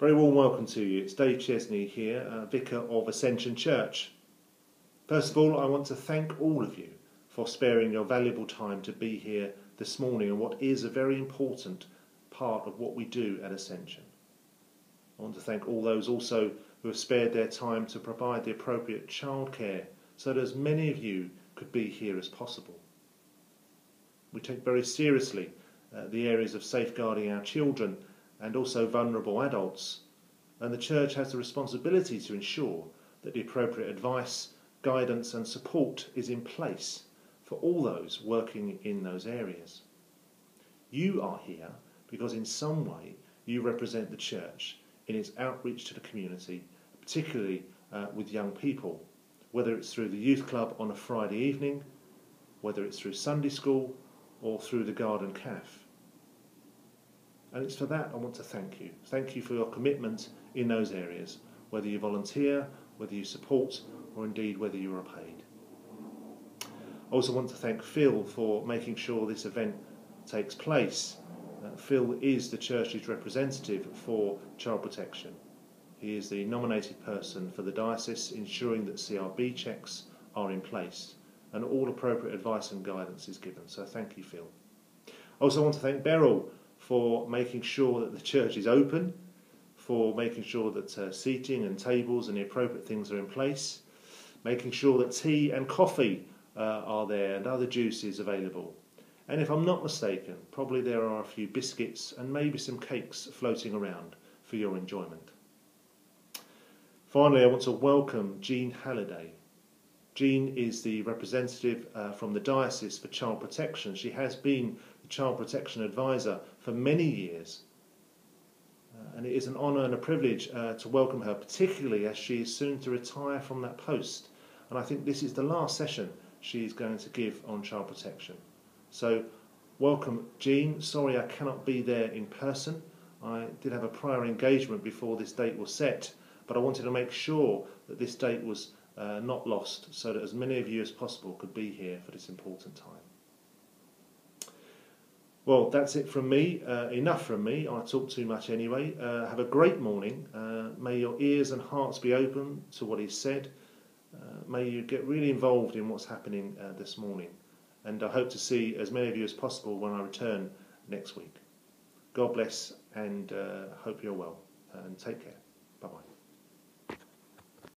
Very warm welcome to you. It's Dave Chesney here, Vicar of Ascension Church. First of all, I want to thank all of you for sparing your valuable time to be here this morning on what is a very important part of what we do at Ascension. I want to thank all those also who have spared their time to provide the appropriate childcare so that as many of you could be here as possible. We take very seriously the areas of safeguarding our children and also vulnerable adults, and the Church has the responsibility to ensure that the appropriate advice, guidance and support is in place for all those working in those areas. You are here because in some way you represent the Church in its outreach to the community, particularly with young people, whether it's through the youth club on a Friday evening, whether it's through Sunday school or through the garden cafe. And it's for that I want to thank you. Thank you for your commitment in those areas, whether you volunteer, whether you support, or indeed whether you are paid. I also want to thank Phil for making sure this event takes place. Phil is the Church's representative for Child Protection. He is the nominated person for the diocese, ensuring that CRB checks are in place and all appropriate advice and guidance is given. So thank you, Phil. I also want to thank Beryl for making sure that the church is open, for making sure that seating and tables and the appropriate things are in place, making sure that tea and coffee are there and other juices available. And if I'm not mistaken, probably there are a few biscuits and maybe some cakes floating around for your enjoyment. Finally, I want to welcome Jean Halliday. Jean is the representative from the Diocese for Child Protection. She has been the Child Protection Advisor for many years. And it is an honour and a privilege to welcome her, particularly as she is soon to retire from that post. And I think this is the last session she is going to give on child protection. So, welcome Jean. Sorry I cannot be there in person. I did have a prior engagement before this date was set, but I wanted to make sure that this date was not lost, so that as many of you as possible could be here for this important time. Well, that's it from me. Enough from me. I talk too much anyway. Have a great morning. May your ears and hearts be open to what is said. May you get really involved in what's happening this morning. And I hope to see as many of you as possible when I return next week. God bless and hope you're well. And take care.